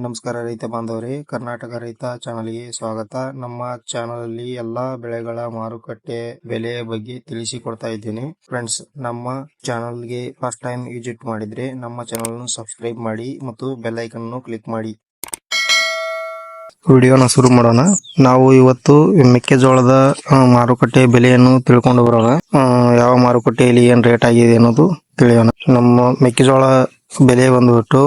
ನಮಸ್ಕಾರ ರೈತ ಬಾಂಧವರೇ, ಕರ್ನಾಟಕ ರೈತ ಚಾನಲ್ಗೆ ಸ್ವಾಗತ. ನಮ್ಮ ಚಾನಲ್ ಅಲ್ಲಿ ಎಲ್ಲಾ ಬೆಳೆಗಳ ಮಾರುಕಟ್ಟೆ ಬೆಲೆಯ ಬಗ್ಗೆ ತಿಳಿಸಿಕೊಡ್ತಾ ಇದ್ದೇನೆ. ಫ್ರೆಂಡ್ಸ್, ನಮ್ಮ ಚಾನಲ್ಗೆ ಫಸ್ಟ್ ಟೈಮ್ ವಿಸಿಟ್ ಮಾಡಿದ್ರೆ ನಮ್ಮ ಚಾನಲ್ ಸಬ್ಸ್ಕ್ರೈಬ್ ಮಾಡಿ ಮತ್ತು ಬೆಲ್ ಐಕನ್ ಕ್ಲಿಕ್ ಮಾಡಿ. ವಿಡಿಯೋನ ಶುರು ಮಾಡೋಣ. ನಾವು ಇವತ್ತು ಮೆಕ್ಕೆಜೋಳದ ಮಾರುಕಟ್ಟೆ ಬೆಲೆಯನ್ನು ತಿಳ್ಕೊಂಡು ಬರೋಣ. ಯಾವ ಮಾರುಕಟ್ಟೆಯಲ್ಲಿ ಏನ್ ರೇಟ್ ಆಗಿದೆ ಅನ್ನೋದು ತಿಳಿಯೋಣ. ನಮ್ಮ ಮೆಕ್ಕೆಜೋಳ ಬೆಲೆ ಬಂದ್ಬಿಟ್ಟು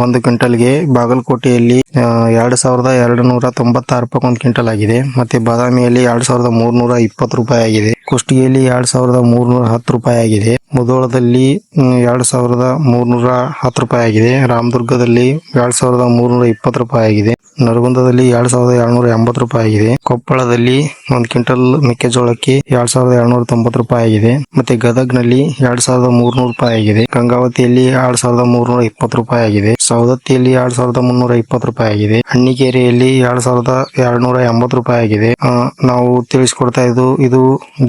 1 ಕ್ವಿಂಟಲ್ಗೆ ಬಾಗಲಕೋಟೆಯಲ್ಲಿ 2296 ರೂಪಾಯಿ 1 ಕ್ವಿಂಟಲ್ ಆಗಿದೆ. ಮತ್ತೆ ಬಾದಾಮಿಯಲ್ಲಿ 2320 ರೂಪಾಯಿ ಆಗಿದೆ. ಕುಷ್ಟಗಿಯಲ್ಲಿ 2310 ರೂಪಾಯಿ ಆಗಿದೆ. ಮುಧೋಳದಲ್ಲಿ 2310 ರೂಪಾಯಿ ಆಗಿದೆ. ರಾಮದುರ್ಗದಲ್ಲಿ 2320 ರೂಪಾಯಿ ಆಗಿದೆ. ನರಗುಂದದಲ್ಲಿ 2280 ರೂಪಾಯಿ ಆಗಿದೆ. ಕೊಪ್ಪಳದಲ್ಲಿ 1 ಕ್ವಿಂಟಲ್ ಮೆಕ್ಕೆಜೋಳಕ್ಕೆ 2290 ರೂಪಾಯಿ ಆಗಿದೆ. ಮತ್ತೆ ಗದಗ್ನಲ್ಲಿ 2300 ರೂಪಾಯಿ ಆಗಿದೆ. ಗಂಗಾವತಿಯಲ್ಲಿ 2320 ರೂಪಾಯಿ ಆಗಿದೆ. ಸವದತ್ತಿಯಲ್ಲಿ 2320 ರೂಪಾಯಿ ಆಗಿದೆ. ಅಣ್ಣಿಗೇರಿಯಲ್ಲಿ 2280 ರೂಪಾಯಿ ಆಗಿದೆ. ನಾವು ತಿಳಿಸಿಕೊಡ್ತಾ ಇದು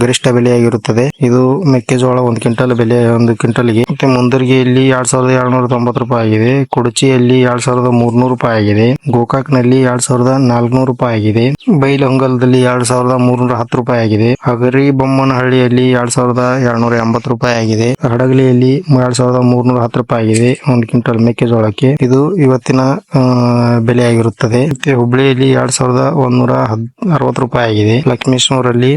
ಗರಿಷ್ಠ ಬೆಲೆಯಾಗಿರುತ್ತದೆ. ಇದು ಮೆಕ್ಕೆಜೋಳ 1 ಕ್ವಿಂಟಲ್ ಬೆಲೆ 1 ಕ್ವಿಂಟಲ್ಗೆ. ಮತ್ತೆ ಮುಂದರ್ಗಿಯಲ್ಲಿ 2290 ರೂಪಾಯಿ ಆಗಿದೆ. ಕುಡಚಿಯಲ್ಲಿ 2300 ರೂಪಾಯಿ ಆಗಿದೆ. ಗೋಕಾಕ್ನಲ್ಲಿ 2400 ರೂಪಾಯಿ ಆಗಿದೆ. ಬೈಲಹೊಂಗಲದಲ್ಲಿ 2310 ರೂಪಾಯಿ ಆಗಿದೆ. ಹಗರಿ ಬೊಮ್ಮನಹಳ್ಳಿಯಲ್ಲಿ 2280 ರೂಪಾಯಿ ಆಗಿದೆ. ಹಡಗಲಿಯಲ್ಲಿ 2310 ರೂಪಾಯಿ ಆಗಿದೆ 1 ಕ್ವಿಂಟಲ್ ಮೆಕ್ಕೆಜೋಳಕ್ಕೆ. ಇದು ಇವತ್ತಿನ ಬೆಲೆಯಾಗಿರುತ್ತದೆ. ಮತ್ತೆ ಹುಬ್ಬಳ್ಳಿಯಲ್ಲಿ 2160 ರೂಪಾಯಿ ಆಗಿದೆ. ಲಕ್ಷ್ಮೇಶ್ವರಲ್ಲಿ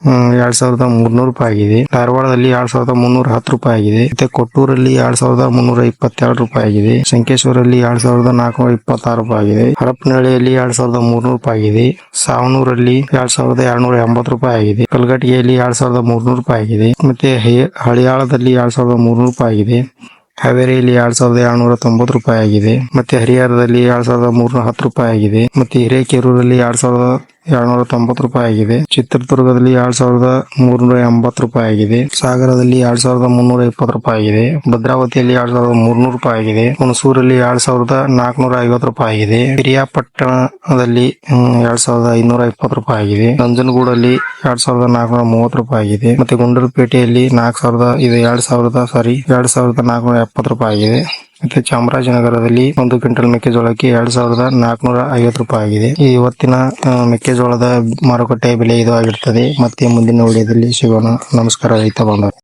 2300 ರೂಪಾಯಿ ಆಗಿದೆ. ಧಾರವಾಡದಲ್ಲಿ 2310 ರೂಪಾಯಿ ಆಗಿದೆ. ಮತ್ತೆ ಕೊಟ್ಟೂರಲ್ಲಿ 2322 ರೂಪಾಯಿ ಆಗಿದೆ. ಸಂಕೇಶ್ವರಲ್ಲಿ 2426 ರೂಪಾಯಿ ಆಗಿದೆ. ಹರಪನಹಳ್ಳಿಯಲ್ಲಿ 2300 ರೂಪಾಯಿ ಆಗಿದೆ. ಸಾವನೂರಲ್ಲಿ 2280 ರೂಪಾಯಿ ಆಗಿದೆ. ಕಲಘಟಗಿಯಲ್ಲಿ 2300 ರೂಪಾಯಿ ಆಗಿದೆ. ಮತ್ತೆ ಹಳಿಯಾಳದಲ್ಲಿ 2300 ರೂಪಾಯಿ ಆಗಿದೆ. ಹಾವೇರಿಯಲ್ಲಿ 2290 ರೂಪಾಯಿ ಆಗಿದೆ. ಮತ್ತೆ ಹರಿಹರದಲ್ಲಿ 2310 ರೂಪಾಯಿ ಆಗಿದೆ. ಮತ್ತೆ ಹಿರೇಕೆರೂರಲ್ಲಿ 2290 ರೂಪಾಯಿ ಆಗಿದೆ. ಚಿತ್ರದುರ್ಗದಲ್ಲಿ 2380 ರೂಪಾಯಿ ಆಗಿದೆ. ಸಾಗರದಲ್ಲಿ 2320 ರೂಪಾಯಿ ಆಗಿದೆ. ಭದ್ರಾವತಿಯಲ್ಲಿ 2300 ರೂಪಾಯಿ ಆಗಿದೆ. ಹುಣಸೂರಲ್ಲಿ 2450 ರೂಪಾಯಿ ಆಗಿದೆ. ಪಿರಿಯಾಪಟ್ಟಣದಲ್ಲಿ 2520 ರೂಪಾಯಿ ಆಗಿದೆ. ನಂಜನಗೂಡಲ್ಲಿ 2430 ರೂಪಾಯಿ ಆಗಿದೆ. ಮತ್ತೆ ಗುಂಡಲಪೇಟೆಯಲ್ಲಿ 2470 ರೂಪಾಯಿ ಆಗಿದೆ. ಮತ್ತೆ ಚಾಮರಾಜನಗರದಲ್ಲಿ 1 ಕ್ವಿಂಟಲ್ ಮೆಕ್ಕೆಜೋಳಕ್ಕೆ 2450 ರೂಪಾಯಿ ಆಗಿದೆ. ಈ ಇವತ್ತಿನ ಮೆಕ್ಕೆಜೋಳದ ಮಾರುಕಟ್ಟೆ ಬೆಲೆ ಇದು ಆಗಿರುತ್ತದೆ. ಮತ್ತೆ ಮುಂದಿನ ವಿಡಿಯೋದಲ್ಲಿ ಸಿಗೋಣ. ನಮಸ್ಕಾರ ರೈತ ಬಾಂಧವರೇ.